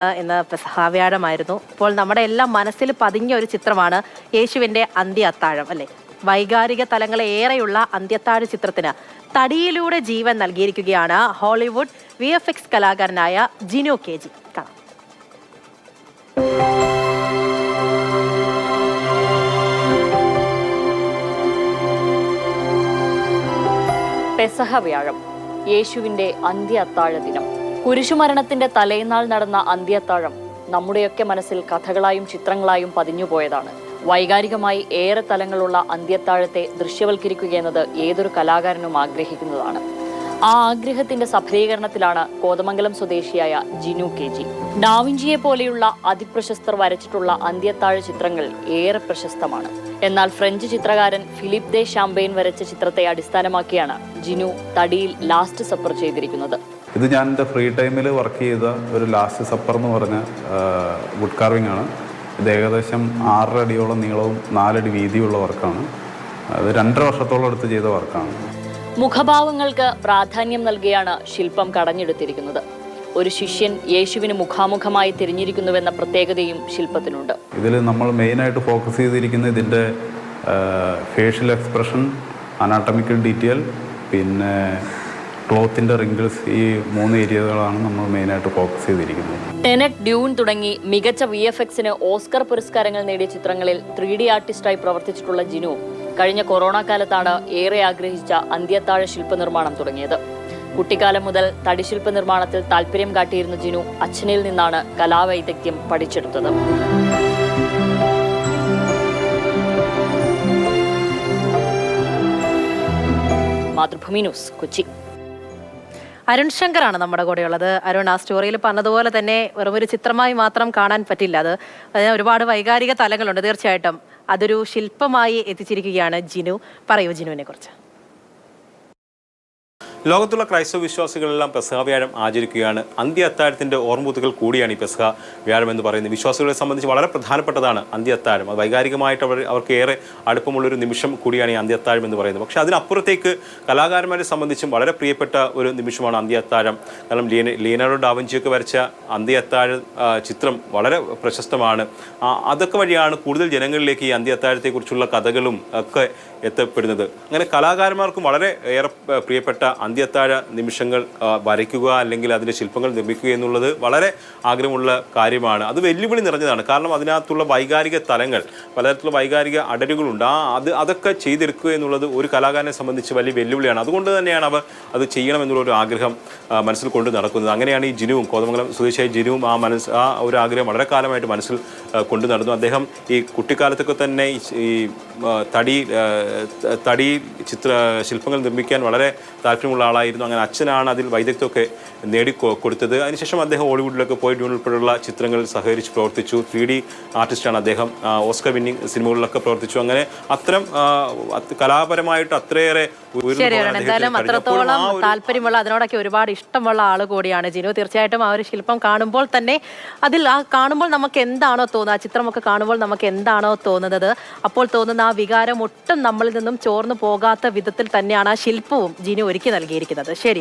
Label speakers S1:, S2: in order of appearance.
S1: ഇന്ന് പെസഹാവ്യാഴമായിരുന്നു. അപ്പോൾ നമ്മുടെ എല്ലാം മനസ്സിൽ പതിഞ്ഞ ഒരു ചിത്രമാണ് യേശുവിൻ്റെ അന്ത്യ അത്താഴം അല്ലേ. വൈകാരിക തലങ്ങളെ ഏറെയുള്ള അന്ത്യത്താഴ ചിത്രത്തിന് തടിയിലൂടെ ജീവൻ നൽകിയിരിക്കുകയാണ് ഹോളിവുഡ് VFX കലാകാരനായ ജിനു KG. കാണാം.
S2: പെസഹ വ്യാഴം, യേശുവിന്റെ അന്ത്യ അത്താഴ ദിനം. കുരിശുമരണത്തിന്റെ തലേന്നാൾ നടന്ന അന്ത്യത്താഴം നമ്മുടെയൊക്കെ മനസ്സിൽ കഥകളായും ചിത്രങ്ങളായും പതിഞ്ഞുപോയതാണ്. വൈകാരികമായി ഏറെ തലങ്ങളുള്ള അന്ത്യത്താഴത്തെ ദൃശ്യവൽക്കരിക്കുക എന്നത് ഏതൊരു കലാകാരനും ആഗ്രഹിക്കുന്നതാണ്. ആ ആഗ്രഹത്തിന്റെ സഫലീകരണത്തിലാണ് കോതമംഗലം സ്വദേശിയായ ജിനു KG. ഡാവിഞ്ചിയെ പോലെയുള്ള അതിപ്രശസ്തർ വരച്ചിട്ടുള്ള അന്ത്യത്താഴ ചിത്രങ്ങൾ ഏറെ പ്രശസ്തമാണ്. എന്നാൽ ഫ്രഞ്ച് ചിത്രകാരൻ ഫിലിപ്പ് ദേ ഷാംപെയിൻ വരച്ച ചിത്രത്തെ അടിസ്ഥാനമാക്കിയാണ് ജിനു തടിയിൽ ലാസ്റ്റ് സപ്പർ ചെയ്തിരിക്കുന്നത്.
S3: ഇത് ഞാൻ എൻ്റെ ഫ്രീ ടൈമിൽ വർക്ക് ചെയ്ത ഒരു ലാസ്റ്റ് സപ്പർ എന്ന് പറഞ്ഞ വുഡ് കാർവിംഗ് ആണ്. ഇത് ഏകദേശം 6 അടിയോളം നീളവും 4 അടി വീതിയുള്ള വർക്കാണ്. അത് 2.5 വർഷത്തോളം എടുത്ത് ചെയ്ത വർക്കാണ്.
S2: മുഖഭാവങ്ങൾക്ക് പ്രാധാന്യം നൽകിയാണ് ശില്പം കടഞ്ഞെടുത്തിരിക്കുന്നത്. ഒരു ശിഷ്യൻ യേശുവിന് മുഖാമുഖമായി തിരിഞ്ഞിരിക്കുന്നുവെന്ന പ്രത്യേകതയും ശില്പത്തിനുണ്ട്. ഇതിൽ
S3: നമ്മൾ മെയിനായിട്ട് ഫോക്കസ് ചെയ്തിരിക്കുന്ന ഇതിൻ്റെ ഫേഷ്യൽ എക്സ്പ്രഷൻ, അനാട്ടമിക്കൽ ഡീറ്റെയിൽ, പിന്നെ ക്ലോത്തിൻ്റെ റിങ്കിൾസ്, ഈ 3 ഏരിയകളാണ് നമ്മൾ മെയിനായിട്ട് ഫോക്കസ് ചെയ്തിരിക്കുന്നത്.
S2: ടെനറ്റ്, ഡ്യൂൺ തുടങ്ങി മികച്ച VFXന് ഓസ്കർ പുരസ്കാരങ്ങൾ നേടിയ ചിത്രങ്ങളിൽ 3D ആർട്ടിസ്റ്റായി പ്രവർത്തിച്ചിട്ടുള്ള ജിനു കഴിഞ്ഞ കൊറോണ കാലത്താണ് ഏറെ ആഗ്രഹിച്ച അന്ത്യത്താഴ ശില്പ നിർമ്മാണം തുടങ്ങിയത്. കുട്ടിക്കാലം മുതൽ തടിശില്പ നിർമ്മാണത്തിൽ താല്പര്യം കാട്ടിയിരുന്ന ജിനു അച്ഛനിൽ നിന്നാണ് കലാവൈദഗ്ധ്യം പഠിച്ചെടുത്തത്. മാതൃഭൂമി ന്യൂസ്, കൊച്ചി.
S1: അരുൺ ശങ്കറാണ് നമ്മുടെ കൂടെയുള്ളത്. അരുൺ, ആ സ്റ്റോറിയിൽ പറഞ്ഞതുപോലെ തന്നെ വെറുമൊരു ചിത്രമായി മാത്രം കാണാൻ പറ്റില്ല. അതിന് ഒരുപാട് വൈകാരിക തലങ്ങളുണ്ട്. തീർച്ചയായിട്ടും അതൊരു ശില്പമായി എത്തിച്ചിരിക്കുകയാണ് ജിനു. പറയൂ ജിനുവിനെ കുറിച്ച്.
S4: ലോകത്തുള്ള ക്രൈസ്തവ വിശ്വാസികളെല്ലാം പെസഹ വ്യാഴം ആചരിക്കുകയാണ്. അന്ത്യ അത്താഴത്തിൻ്റെ ഓർമ്മൂത്തുകൾ കൂടിയാണ് ഈ പെസഹ വ്യാഴം എന്ന് പറയുന്നത്. വിശ്വാസികളെ സംബന്ധിച്ച് വളരെ പ്രധാനപ്പെട്ടതാണ് അന്ത്യ അത്താഴം. അത് വൈകാരികമായിട്ട് അവർക്ക് ഏറെ അടുപ്പമുള്ളൊരു നിമിഷം കൂടിയാണ് ഈ അന്ത്യ അത്താഴം എന്ന് പറയുന്നത്. പക്ഷേ അതിനപ്പുറത്തേക്ക് കലാകാരന്മാരെ സംബന്ധിച്ചും വളരെ പ്രിയപ്പെട്ട ഒരു നിമിഷമാണ് അന്ത്യ അത്താഴം. കാരണം ലിയനാർഡോ ഡാവിഞ്ചിയൊക്കെ വരച്ച അന്ത്യ അത്താഴ ചിത്രം വളരെ പ്രശസ്തമാണ്. അതൊക്കെ വഴിയാണ് കൂടുതൽ ജനങ്ങളിലേക്ക് ഈ അന്ത്യ അത്താഴത്തെക്കുറിച്ചുള്ള കഥകളും ഒക്കെ എത്തപ്പെടുന്നത്. അങ്ങനെ കലാകാരന്മാർക്കും വളരെ ഏറെ പ്രിയപ്പെട്ട അന്ത്യത്താഴ നിമിഷങ്ങൾ വരയ്ക്കുക, അല്ലെങ്കിൽ അതിൻ്റെ ശില്പങ്ങൾ നിർമ്മിക്കുക എന്നുള്ളത് വളരെ ആഗ്രഹമുള്ള കാര്യമാണ്. അത് വെല്ലുവിളി നിറഞ്ഞതാണ്. കാരണം അതിനകത്തുള്ള വൈകാരിക തലങ്ങൾ, പലതരത്തിലുള്ള വൈകാരിക അടരുകളുണ്ട്. അതൊക്കെ ചെയ്തെടുക്കുക എന്നുള്ളത് ഒരു കലാകാരനെ സംബന്ധിച്ച് വലിയ വെല്ലുവിളിയാണ്. അതുകൊണ്ട് തന്നെയാണ് അവർ അത് ചെയ്യണമെന്നുള്ളൊരു ആഗ്രഹം മനസ്സിൽ കൊണ്ട് നടക്കുന്നത്. അങ്ങനെയാണ് ഈ ജിനുവും, കോതമംഗലം സ്വദേശിയായ ജിനുവും ആ ഒരു ആഗ്രഹം വളരെ കാലമായിട്ട് മനസ്സിൽ കൊണ്ടു നടന്നു. അദ്ദേഹം ഈ കുട്ടിക്കാലത്തൊക്കെ തന്നെ ഈ തടി ശില്പങ്ങൾ നിർമ്മിക്കാൻ വളരെ താല്പര്യമുള്ള ആളായിരുന്നു. അങ്ങനെ അച്ഛനാണ് അതിൽ വൈദഗ്ധ്യമൊക്കെ നേടിക്കൊടുത്തത്. അതിനുശേഷം അദ്ദേഹം ഹോളിവുഡിലൊക്കെ പോയി ഡ്യൂൺ ഉൾപ്പെടെയുള്ള ചിത്രങ്ങളിൽ സഹകരിച്ച് പ്രവർത്തിച്ചു. 3D ആർട്ടിസ്റ്റാണ് അദ്ദേഹം. ഓസ്കർ വിന്നിംഗ് സിനിമകളിലൊക്കെ പ്രവർത്തിച്ചു. അങ്ങനെ അത്തരം കലാപരമായിട്ട് അത്രയേറെ
S1: എന്തായാലും അത്രത്തോളം താല്പര്യമുള്ള, അതിനോടൊക്കെ ഒരുപാട് ഇഷ്ടമുള്ള ആൾ കൂടിയാണ് ജിനു. തീർച്ചയായിട്ടും ആ ഒരു ശില്പം കാണുമ്പോൾ തന്നെ കാണുമ്പോൾ നമുക്ക് എന്താണോ തോന്നുന്നത്, ആ ചിത്രമൊക്കെ കാണുമ്പോൾ നമുക്ക് എന്താണോ തോന്നുന്നത്, അപ്പോൾ തോന്നുന്ന ആ വികാരം ഒട്ടും നമ്മളിൽ നിന്നും ചോർന്നു പോകാത്ത വിധത്തിൽ തന്നെയാണ് ആ ശില്പവും ജിനു ഒരുക്കി നൽകിയിരിക്കുന്നത്. ശരി.